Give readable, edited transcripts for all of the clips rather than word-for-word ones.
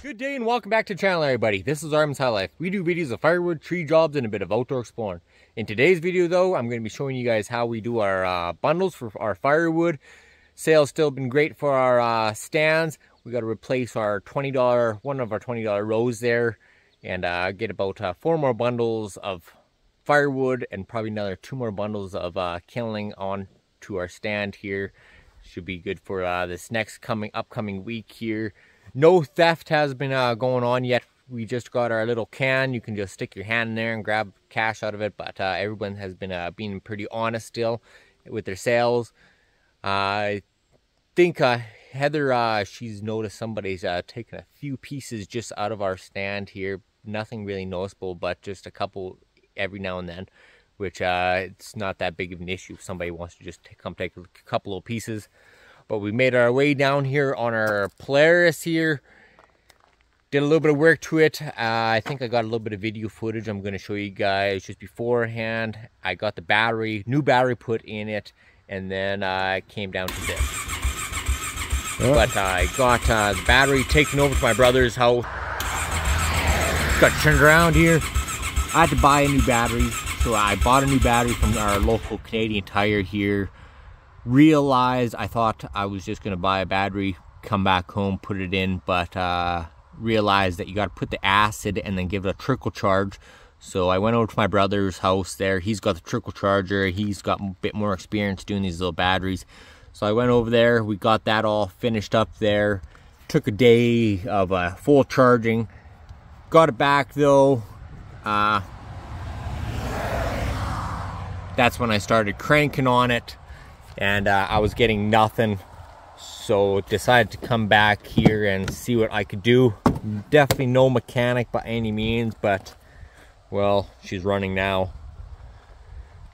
Good day and welcome back to the channel, everybody. This is Armands High Life. We do videos of firewood, tree jobs, and a bit of outdoor exploring. In today's video though, I'm going to be showing you guys how we do our bundles for our firewood. Sales still been great for our stands. We got to replace our one of our $20 rows there, and get about 4 more bundles of firewood and probably another 2 more bundles of kindling on to our stand here. Should be good for this next upcoming week here. No theft has been going on yet. We just got our little can. You can just stick your hand in there and grab cash out of it. But everyone has been being pretty honest still with their sales. I think Heather, she's noticed somebody's taken a few pieces just out of our stand here. Nothing really noticeable, but just a couple every now and then, which it's not that big of an issue if somebody wants to just come take a couple of pieces. But we made our way down here on our Polaris here. Did a little bit of work to it. I think I got a little bit of video footage I'm going to show you guys just beforehand. I got the new battery put in it, and then I came down to this. Oh. But I got the battery taken over to my brother's house. Got turned around here. I had to buy a new battery, so I bought a new battery from our local Canadian Tire here. Realized I thought I was just going to buy a battery, come back home, put it in, but realized that you got to put the acid and then give it a trickle charge. So I went over to my brother's house there. He's got the trickle charger. He's got a bit more experience doing these little batteries. So I went over there. We got that all finished up there. Took a day of full charging. Got it back though. That's when I started cranking on it. And I was getting nothing, so decided to come back here and see what I could do. Definitely no mechanic by any means, but well, she's running now.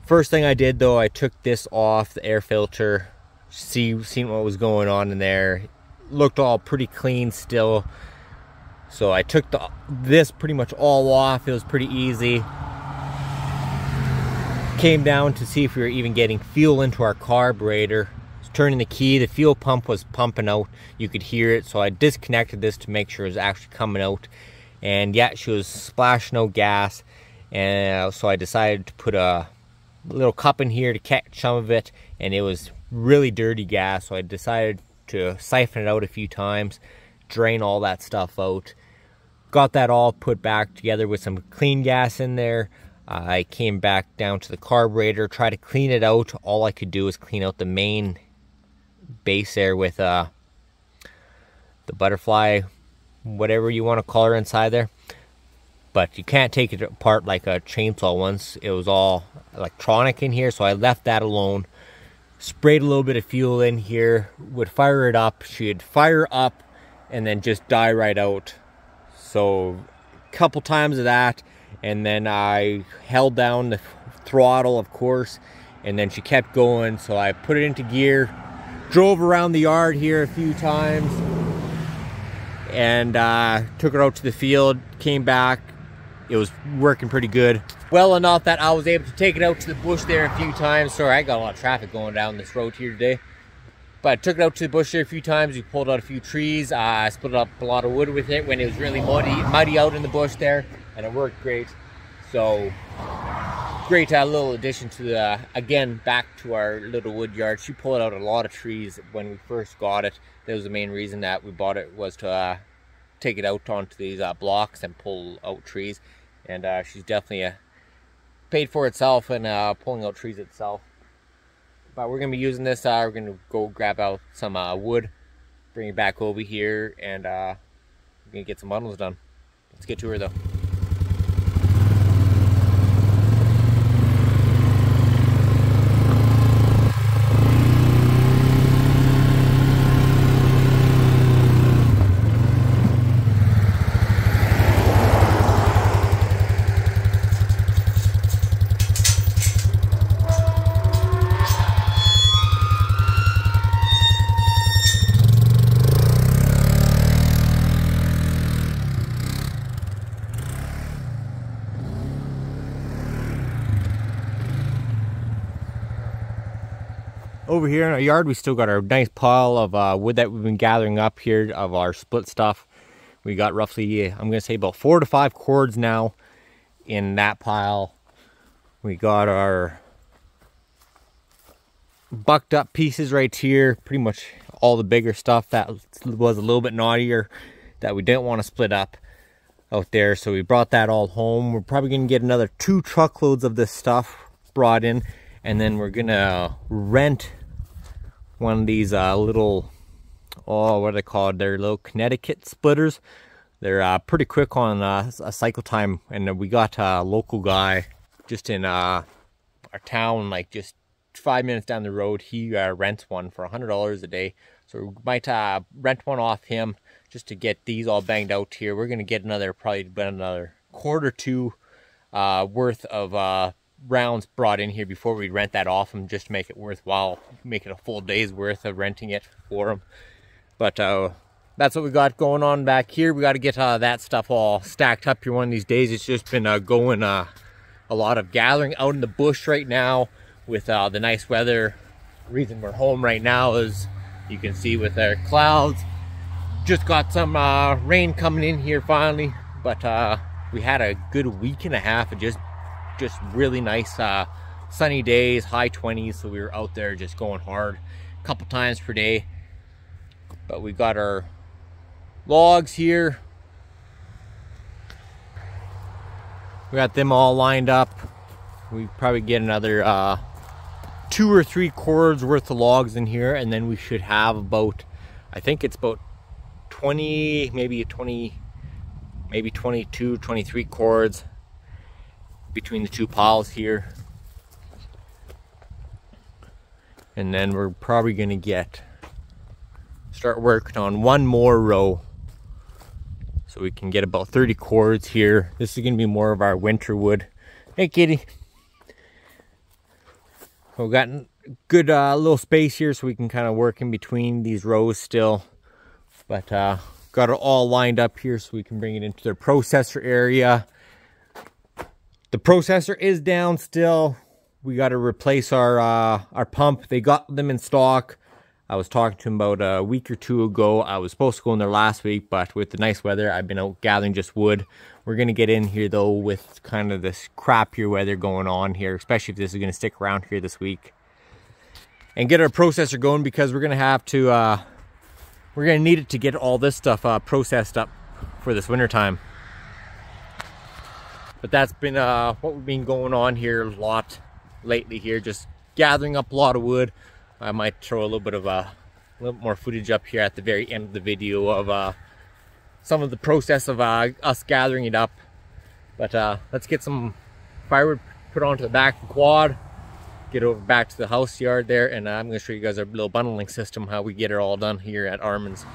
First thing I did though, I took this off the air filter, seen what was going on in there. Looked all pretty clean still, so I took this pretty much all off. It was pretty easy. Came down to see if we were even getting fuel into our carburetor. Turning the key, the fuel pump was pumping out. You could hear it, so I disconnected this to make sure it was actually coming out. And yeah, she was splashing out gas. And so I decided to put a little cup in here to catch some of it. And it was really dirty gas, so I decided to siphon it out a few times, drain all that stuff out. Got that all put back together with some clean gas in there. I came back down to the carburetor, tried to clean it out. All I could do was clean out the main base there with the butterfly, whatever you want to call her inside there. But you can't take it apart like a chainsaw once. It was all electronic in here, so I left that alone. Sprayed a little bit of fuel in here, would fire it up. She'd fire up and then just die right out. So a couple times of that. And then I held down the throttle, of course, and then she kept going. So I put it into gear, drove around the yard here a few times, and took her out to the field, came back. It was working pretty good. Well enough that I was able to take it out to the bush there a few times. Sorry, I got a lot of traffic going down this road here today. But I took it out to the bush there a few times. We pulled out a few trees. I split up a lot of wood with it when it was really muddy out in the bush there. And it worked great. So great little addition to the, again, back to our little wood yard. She pulled out a lot of trees when we first got it. That was the main reason that we bought it, was to take it out onto these blocks and pull out trees. And she's definitely paid for itself and pulling out trees itself. But we're going to be using this. We're going to go grab out some wood, bring it back over here, and we're going to get some bundles done. Let's get to her though. Over here in our yard, we still got our nice pile of wood that we've been gathering up here of our split stuff. We got roughly, I'm gonna say about 4 to 5 cords now in that pile. We got our bucked up pieces right here, pretty much all the bigger stuff that was a little bit knottier that we didn't want to split up out there, so we brought that all home. We're probably gonna get another 2 truckloads of this stuff brought in, and then we're gonna rent one of these little, oh, what are they called? They're little Connecticut splitters. They're pretty quick on a cycle time, and we got a local guy just in our town, like just 5 minutes down the road. He rents one for $100 a day, so we might rent one off him just to get these all banged out here. We're gonna get probably about another quart or 2 worth of rounds brought in here before we rent that off him, just to make it worthwhile, make it a full day's worth of renting it for him. But that's what we got going on back here. We got to get that stuff all stacked up here one of these days. It's just been going a lot of gathering out in the bush right now with the nice weather. The reason we're home right now is, you can see with our clouds, just got some rain coming in here finally. But we had a good week and a half of just really nice sunny days, high 20s. So we were out there just going hard a couple times per day. But we got our logs here. We got them all lined up. We probably get another 2 or 3 cords worth of logs in here, and then we should have about, I think it's about 20, maybe 22, 23 cords between the 2 piles here. And then we're probably gonna start working on 1 more row, so we can get about 30 cords here. This is gonna be more of our winter wood. Hey kitty. We've got good little space here, so we can kind of work in between these rows still. But got it all lined up here so we can bring it into the processor area. The processor is down still. We got to replace our pump. They got them in stock. I was talking to him about a week or 2 ago. I was supposed to go in there last week, but with the nice weather, I've been out gathering just wood. We're going to get in here, though, with kind of this crappier weather going on here, especially if this is going to stick around here this week. And get our processor going, because we're going to have to, we're going to need it to get all this stuff processed up for this winter time. But that's been what we've been going on here a lot lately here, just gathering up a lot of wood. I might throw a little bit of a little more footage up here at the very end of the video of some of the process of us gathering it up. But let's get some firewood put onto the back of the quad, get over back to the house yard there, and I'm going to show you guys our little bundling system, how we get it all done here at Armands.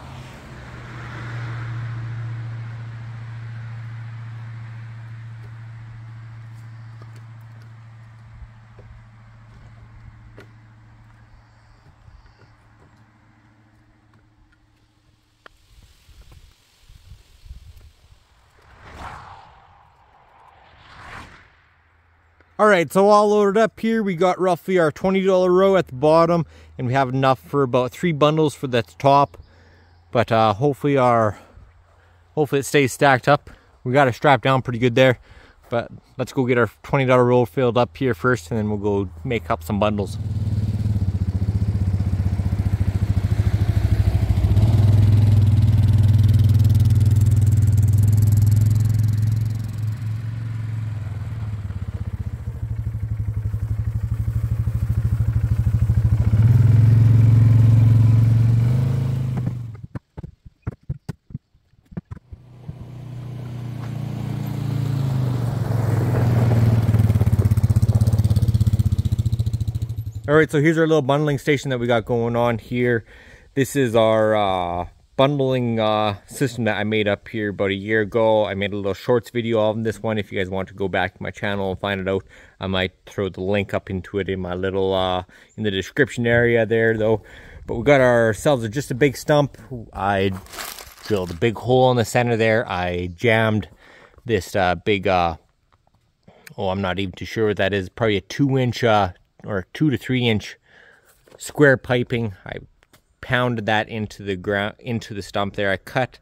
Alright, so all loaded up here, we got roughly our $20 row at the bottom, and we have enough for about 3 bundles for the top. But hopefully it stays stacked up. We got it strapped down pretty good there. But let's go get our $20 roll filled up here first, and then we'll go make up some bundles. Alright, so here's our little bundling station that we got going on here. This is our bundling system that I made up here about a year ago. I made a little shorts video of this one. If you guys want to go back to my channel and find it out, I might throw the link up into it in my little in the description area there though. But we got ourselves just a big stump. I drilled a big hole in the center there. I jammed this big oh, I'm not even too sure what that is, probably a 2-inch or 2 to 3 inch square piping. I pounded that into the ground, into the stump there. I cut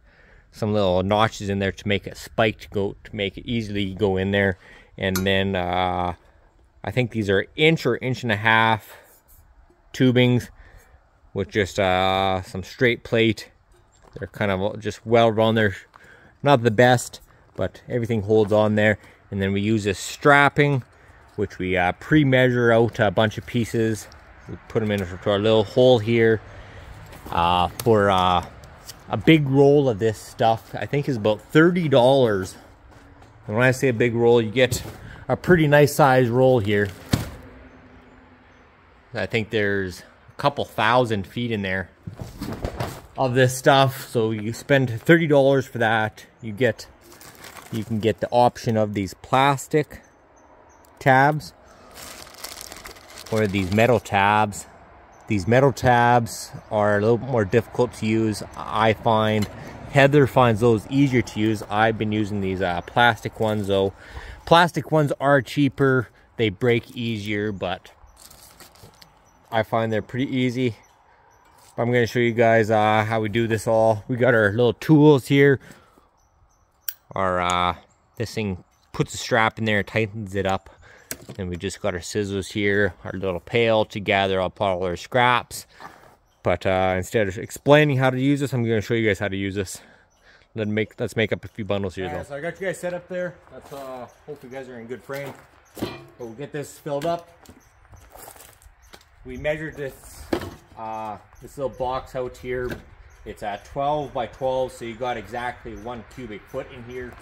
some little notches in there to make it spiked, to make it easily go in there. And then I think these are inch or inch and a half tubings with just some straight plate. They're kind of just welded on there. Not the best, but everything holds on there. And then we use this strapping, which we pre-measure out a bunch of pieces. We put them into our little hole here for a big roll of this stuff. I think is about $30. And when I say a big roll, you get a pretty nice size roll here. I think there's a couple thousand feet in there of this stuff. So you spend $30 for that. You can get the option of these plastic tabs or these metal tabs. These metal tabs are a little more difficult to use, I find. Heather finds those easier to use. I've been using these plastic ones though. Plastic ones are cheaper, they break easier, but I find they're pretty easy. I'm going to show you guys how we do this all. We got our little tools here. This thing puts a strap in there, tightens it up. And we just got our scissors here, our little pail to gather up all our scraps. But instead of explaining how to use this, I'm going to show you guys how to use this. Let's make up a few bundles here. Yeah, so I got you guys set up there. That's hopefully you guys are in good frame. But we'll get this filled up. We measured this this little box out here. It's at 12 by 12, so you got exactly 1 cubic foot in here.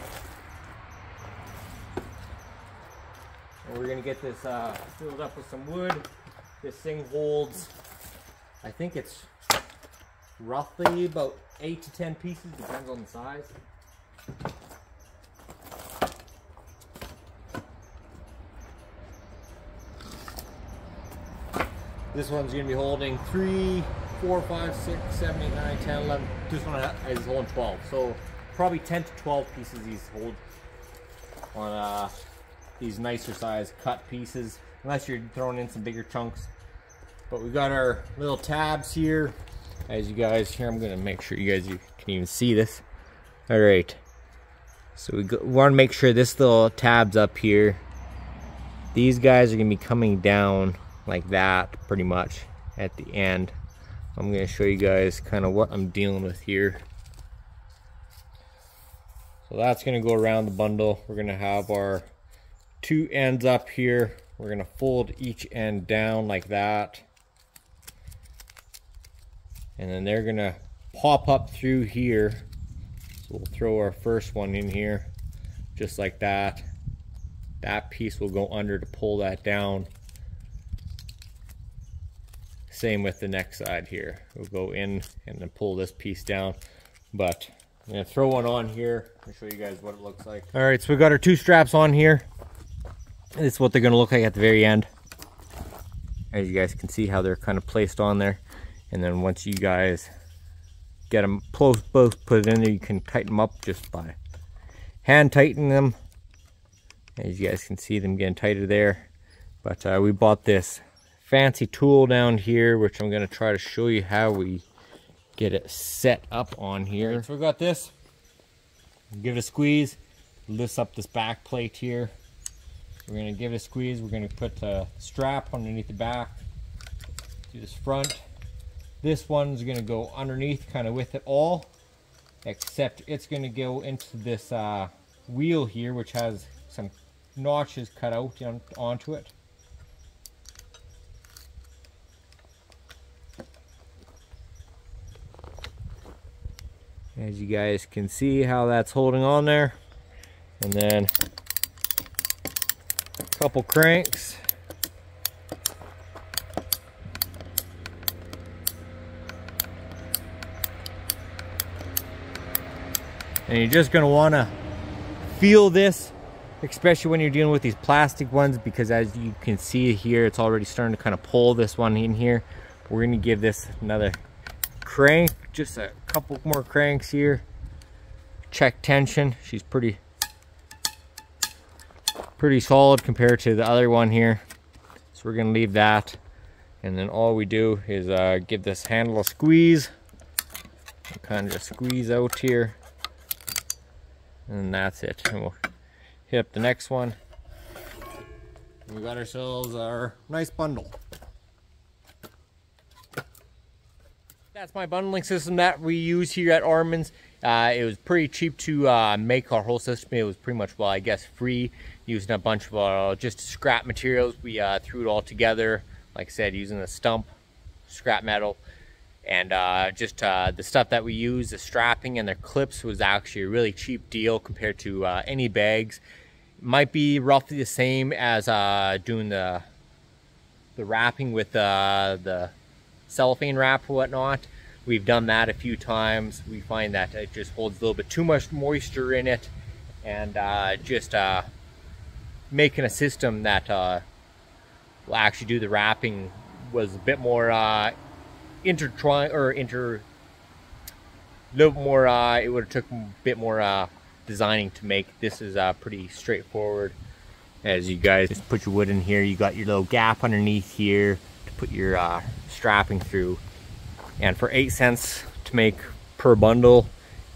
And we're gonna get this filled up with some wood. This thing holds, I think it's roughly about 8 to 10 pieces, depends on the size. This one's gonna be holding 3, 4, 5, 6, 7, 8, 9, 10, 11. This one is holding 12. So probably 10 to 12 pieces these hold on these nicer size cut pieces, unless you're throwing in some bigger chunks. But we got our little tabs here. As you guys here, I'm gonna make sure you can even see this. All right, so we want to make sure this little tabs up here, these guys are gonna be coming down like that pretty much at the end. I'm gonna show you guys kind of what I'm dealing with here. So that's gonna go around the bundle. We're gonna have our 2 ends up here. We're gonna fold each end down like that, and then they're gonna pop up through here. So we'll throw our first one in here just like that. That piece will go under to pull that down. Same with the next side here. We'll go in and then pull this piece down. But I'm gonna throw one on here and show you guys what it looks like. All right, so we got our 2 straps on here. This is what they're gonna look like at the very end. As you guys can see how they're kind of placed on there. And then once you guys get them both put it in there, you can tighten them up just by hand tightening them. As you guys can see them getting tighter there. But we bought this fancy tool down here, which I'm gonna try to show you how we get it set up on here. So we got this. Give it a squeeze. Lifts up this back plate here. We're gonna give it a squeeze. We're gonna put the strap underneath the back. Do this front. This one's gonna go underneath, kind of with it all, except it's gonna go into this wheel here, which has some notches cut out onto it. As you guys can see how that's holding on there. And then a couple cranks. And you're just gonna wanna feel this, especially when you're dealing with these plastic ones, because as you can see here, it's already starting to kind of pull this one in here. We're gonna give this another crank, just a couple more cranks here. Check tension. She's pretty solid compared to the other one here. So we're gonna leave that. And then all we do is give this handle a squeeze. Kind of just squeeze out here. and that's it. And we'll hit up the next one. We got ourselves our nice bundle. That's my bundling system that we use here at Armands. It was pretty cheap to make our whole system. It was pretty much, well, I guess free, using a bunch of just scrap materials. We threw it all together, like I said, using a stump, scrap metal, and just the stuff that we use, the strapping and the clips, was actually a really cheap deal compared to any bags. Might be roughly the same as doing the wrapping with the cellophane wrap or whatnot. We've done that a few times. We find that it just holds a little bit too much moisture in it, and just making a system that will actually do the wrapping was a bit more intertwined, or it would have took a bit more designing to make. This is pretty straightforward. As you guys just put your wood in here, you got your little gap underneath here to put your strapping through, and for 8 cents to make per bundle,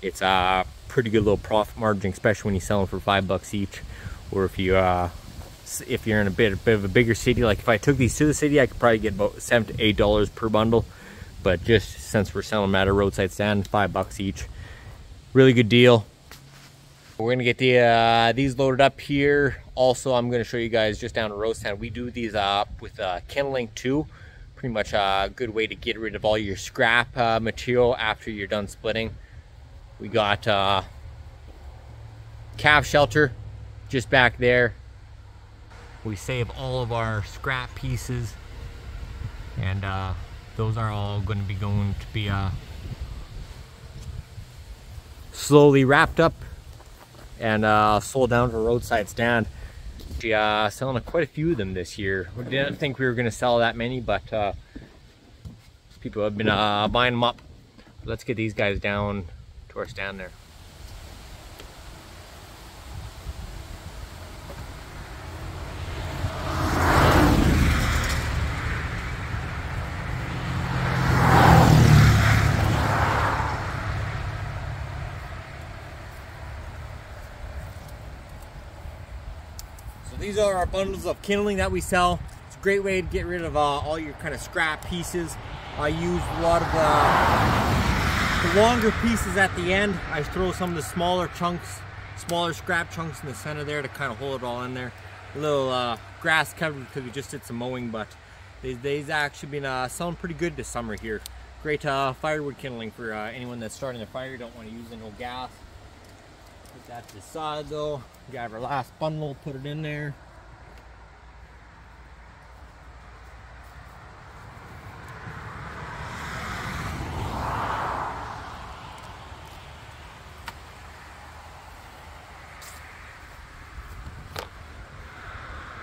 it's a pretty good little profit margin, especially when you sell them for $5 each. Or if you're in a bit of a bigger city, like if I took these to the city, I could probably get about $7 to $8 per bundle. But just since we're selling them at a roadside stand, $5 each, really good deal. We're gonna get these loaded up here. Also, I'm gonna show you guys just down the road stand. We do these with kindling too. Pretty much a good way to get rid of all your scrap material after you're done splitting. We got calf shelter just back there. We save all of our scrap pieces, and those are all going to be slowly wrapped up and sold down to a roadside stand. Selling quite a few of them this year. We didn't think we were going to sell that many, but people have been buying them up. Let's get these guys down to our stand there. These are our bundles of kindling that we sell. It's a great way to get rid of all your kind of scrap pieces. I use a lot of the longer pieces at the end. I throw some of the smaller scrap chunks in the center there to kind of hold it all in there. A little grass covered because we just did some mowing, but they've actually been selling pretty good this summer here. Great firewood kindling for anyone that's starting a fire, don't want to use no gas. Put that to the side though. Grab our last bundle, put it in there.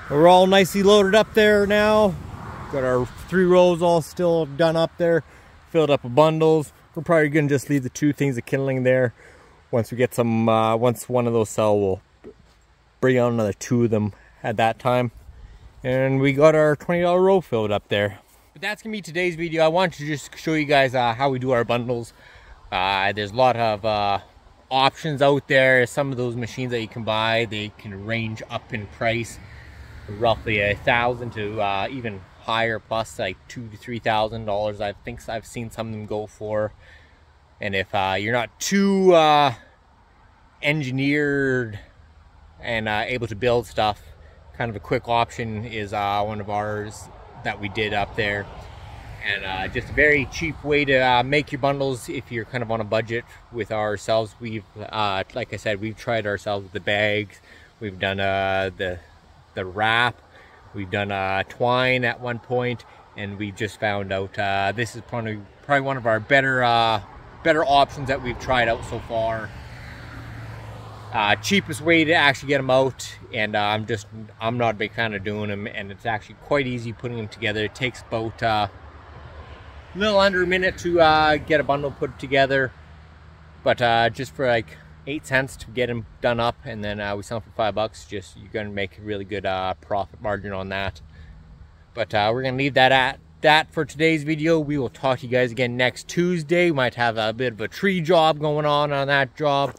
We're all nicely loaded up there now. Got our 3 rows all still done up there, filled up with bundles. We're probably gonna just leave the 2 things of kindling there. Once we get some, once one of those sell, we'll bring on another 2 of them at that time. And we got our $20 row filled up there. But that's gonna be today's video. I wanted to just show you guys how we do our bundles. There's a lot of options out there. Some of those machines that you can buy, they can range up in price, roughly $1,000 to even higher, plus like $2,000 to $3,000. I think I've seen some of them go for. And if you're not too engineered and able to build stuff, kind of a quick option is one of ours that we did up there. And just a very cheap way to make your bundles if you're kind of on a budget with ourselves. We've, like I said, we've tried ourselves with the bags. We've done the wrap. We've done twine at one point, and we just found out this is probably one of our better options that we've tried out so far. Cheapest way to actually get them out, and I'm not a big fan of doing them, and it's actually quite easy putting them together. It takes about a little under a minute to get a bundle put together, but just for like 8 cents to get them done up, and then we sell them for $5. Just, you're gonna make a really good profit margin on that. But we're gonna leave that at that for today's video. We will talk to you guys again next Tuesday. We might have a bit of a tree job going on that job.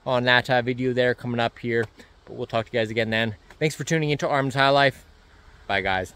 on that video there coming up here. But we'll talk to you guys again then. Thanks for tuning into Armands High Life. Bye, guys.